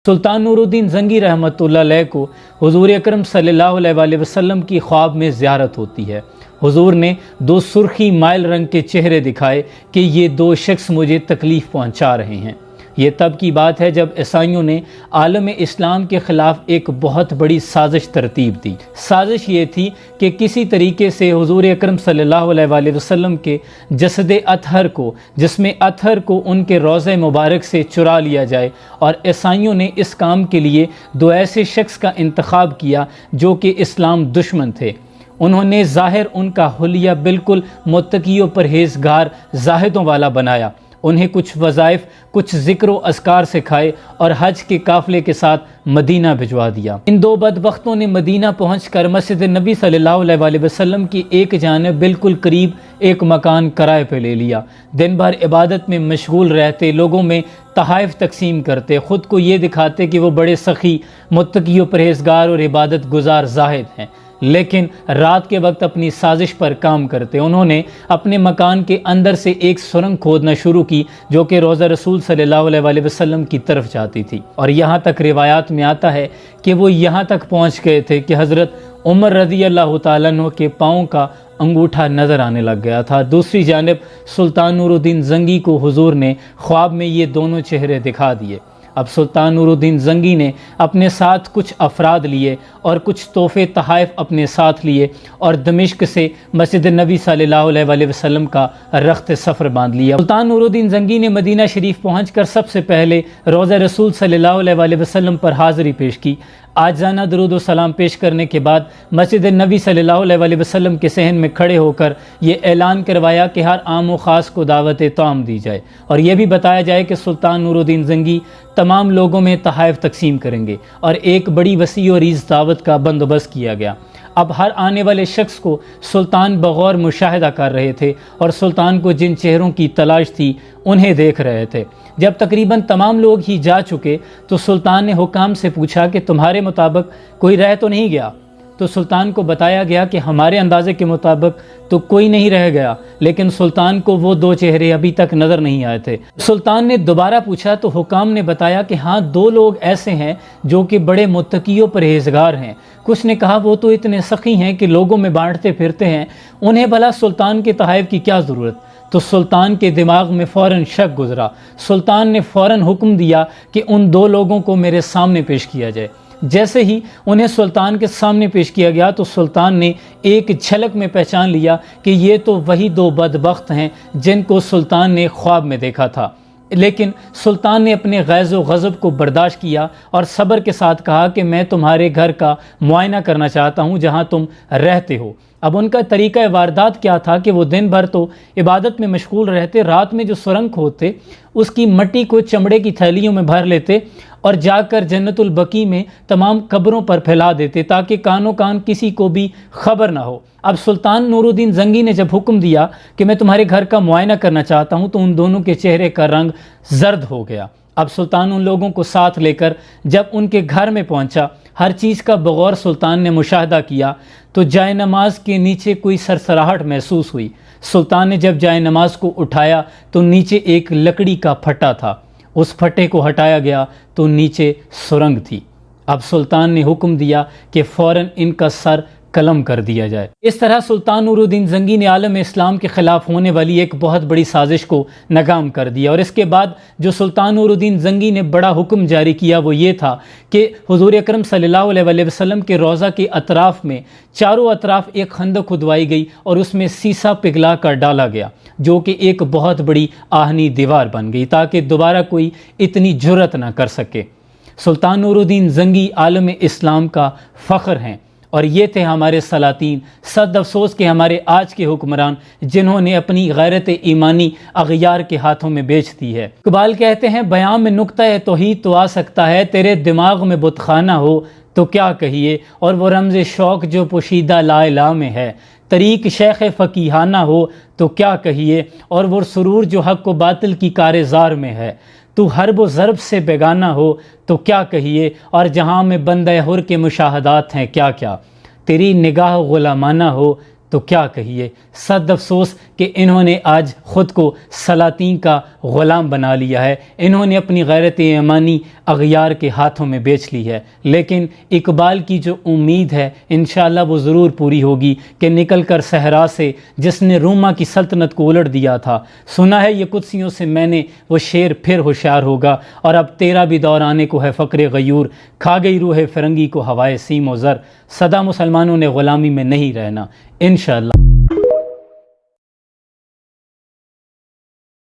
سلطان نور الدین زنگی رحمۃ اللہ علیہ کو حضور اکرم صلی اللہ علیہ وسلم کی خواب میں زیارت ہوتی ہے۔ حضور نے دو سرخی مائل رنگ کے چہرے دکھائے کہ یہ دو شخص مجھے تکلیف پہنچا رہے ہیں۔ یہ تب کی بات ہے جب عیسائیوں نے عالم اسلام کے خلاف ایک بہت بڑی سازش ترتیب دی۔ سازش یہ تھی کہ کسی طریقے سے حضور اکرم صلی اللہ علیہ وسلم کے جسد اطہر کو، جسم اطہر کو ان کے روضہ مبارک سے چرا لیا جائے، اور عیسائیوں نے اس کام کے لیے دو ایسے شخص کا انتخاب کیا جو کہ اسلام دشمن تھے۔ انہوں نے ظاہر ان کا حلیہ بالکل متقی و پرہیزگار زاہدوں والا بنایا، انہیں کچھ وظائف، کچھ ذکر و اذکار سکھائے اور حج کے قافلے کے ساتھ مدینہ بھجوا دیا۔ ان دو بدبختوں نے مدینہ پہنچ کر مسجد نبی صلی اللہ علیہ وسلم کی ایک جانب بالکل قریب ایک مکان کرائے پہ لے لیا۔ دن بھر عبادت میں مشغول رہتے، لوگوں میں تحائف تقسیم کرتے، خود کو یہ دکھاتے کہ وہ بڑے سخی، متقی و پرہیزگار اور عبادت گزار زاہد ہیں، لیکن رات کے وقت اپنی سازش پر کام کرتے۔ انہوں نے اپنے مکان کے اندر سے ایک سرنگ کھودنا شروع کی جو کہ روضہ رسول صلی اللہ علیہ وسلم کی طرف جاتی تھی، اور یہاں تک روایات میں آتا ہے کہ وہ یہاں تک پہنچ گئے تھے کہ حضرت عمر رضی اللہ تعالیٰ عنہ کے پاؤں کا انگوٹھا نظر آنے لگ گیا تھا۔ دوسری جانب سلطان نور الدین زنگی کو حضور نے خواب میں یہ دونوں چہرے دکھا دیے۔ اب سلطان نور الدین زنگی نے اپنے ساتھ کچھ افراد لیے اور کچھ تحفے تحائف اپنے ساتھ لیے، اور دمشق سے مسجد نبی صلی اللہ علیہ وسلم کا رخت سفر باندھ لیا۔ سلطان نور الدین زنگی نے مدینہ شریف پہنچ کر سب سے پہلے روضہ رسول صلی اللہ علیہ وسلم پر حاضری پیش کی۔ عاجزانہ درود و سلام پیش کرنے کے بعد مسجد نبی صلی اللہ علیہ وسلم کے صحن میں کھڑے ہو کر یہ اعلان کروایا کہ ہر عام و خاص کو دعوت طعام دی جائے، اور یہ بھی بتایا جائے کہ سلطان نور الدین زنگی تمام لوگوں میں تحائف تقسیم کریں گے، اور ایک بڑی وسیع و ریز دعوت کا بندوبست کیا گیا۔ اب ہر آنے والے شخص کو سلطان بغور مشاہدہ کر رہے تھے، اور سلطان کو جن چہروں کی تلاش تھی انہیں دیکھ رہے تھے۔ جب تقریباً تمام لوگ ہی جا چکے تو سلطان نے حکام سے پوچھا کہ تمہارے مطابق کوئی رہ تو نہیں گیا؟ تو سلطان کو بتایا گیا کہ ہمارے اندازے کے مطابق تو کوئی نہیں رہ گیا، لیکن سلطان کو وہ دو چہرے ابھی تک نظر نہیں آئے تھے۔ سلطان نے دوبارہ پوچھا تو حکام نے بتایا کہ ہاں، دو لوگ ایسے ہیں جو کہ بڑے متقی و پرہیزگار ہیں۔ کچھ نے کہا وہ تو اتنے سخی ہیں کہ لوگوں میں بانٹتے پھرتے ہیں، انہیں بھلا سلطان کے تحائف کی کیا ضرورت؟ تو سلطان کے دماغ میں فوراً شک گزرا۔ سلطان نے فوراً حکم دیا کہ ان دو لوگوں کو میرے سامنے پیش کیا جائے۔ جیسے ہی انہیں سلطان کے سامنے پیش کیا گیا تو سلطان نے ایک جھلک میں پہچان لیا کہ یہ تو وہی دو بدبخت ہیں جن کو سلطان نے خواب میں دیکھا تھا۔ لیکن سلطان نے اپنے غیظ و غضب کو برداشت کیا اور صبر کے ساتھ کہا کہ میں تمہارے گھر کا معائنہ کرنا چاہتا ہوں جہاں تم رہتے ہو۔ اب ان کا طریقہ واردات کیا تھا کہ وہ دن بھر تو عبادت میں مشغول رہتے، رات میں جو سرنگ کھودتے اس کی مٹی کو چمڑے کی تھیلیوں میں بھر لیتے اور جا کر جنت البقیع میں تمام قبروں پر پھیلا دیتے تاکہ کانوں کان کسی کو بھی خبر نہ ہو۔ اب سلطان نور الدین زنگی نے جب حکم دیا کہ میں تمہارے گھر کا معائنہ کرنا چاہتا ہوں تو ان دونوں کے چہرے کا رنگ زرد ہو گیا۔ اب سلطان ان لوگوں کو ساتھ لے کر جب ان کے گھر میں پہنچا، ہر چیز کا بغور سلطان نے مشاہدہ کیا تو جائے نماز کے نیچے کوئی سرسراہٹ محسوس ہوئی۔ سلطان نے جب جائے نماز کو اٹھایا تو نیچے ایک لکڑی کا پھٹا تھا، اس پھٹے کو ہٹایا گیا تو نیچے سرنگ تھی۔ اب سلطان نے حکم دیا کہ فوراً ان کا سر قلم کر دیا جائے۔ اس طرح سلطان نور الدین زنگی نے عالم اسلام کے خلاف ہونے والی ایک بہت بڑی سازش کو ناکام کر دیا، اور اس کے بعد جو سلطان نور الدین زنگی نے بڑا حکم جاری کیا وہ یہ تھا کہ حضور اکرم صلی اللہ علیہ وسلم کے روضہ کے اطراف میں چاروں اطراف ایک خندق کھدوائی گئی اور اس میں سیسا پگھلا کر ڈالا گیا جو کہ ایک بہت بڑی آہنی دیوار بن گئی تاکہ دوبارہ کوئی اتنی جرأت نہ کر سکے۔ سلطان نور الدین زنگی عالم اسلام کا فخر ہیں، اور یہ تھے ہمارے سلاطین۔ صد افسوس کہ ہمارے آج کے حکمران جنہوں نے اپنی غیرت ایمانی اغیار کے ہاتھوں میں بیچ دی ہے۔ اقبال کہتے ہیں بیان میں نقطہ توحید تو آ سکتا ہے، تیرے دماغ میں بت خانہ ہو تو کیا کہیے، اور وہ رمز شوق جو پوشیدہ لا الہ میں ہے، طریق شیخ فقیہانہ ہو تو کیا کہیے، اور وہ سرور جو حق و باطل کی کارزار میں ہے، تو حرب و ضرب سے بیگانہ ہو تو کیا کہیے، اور جہاں میں بندہ حر کے مشاہدات ہیں کیا کیا، تیری نگاہ غلامانہ ہو تو کیا کہیے، صد افسوس کہ انہوں نے آج خود کو سلاطین کا غلام بنا لیا ہے، انہوں نے اپنی غیرت ایمانی اغیار کے ہاتھوں میں بیچ لی ہے۔ لیکن اقبال کی جو امید ہے انشاءاللہ وہ ضرور پوری ہوگی کہ نکل کر صحرا سے جس نے روما کی سلطنت کو الٹ دیا تھا، سنا ہے یہ قدسیوں سے میں نے، وہ شیر پھر ہوشیار ہوگا، اور اب تیرا بھی دور آنے کو ہے فقر غیور، کھا گئی روح فرنگی کو ہوائے سیم و زر، سدا مسلمانوں نے غلامی میں نہیں رہنا انشاءاللہ۔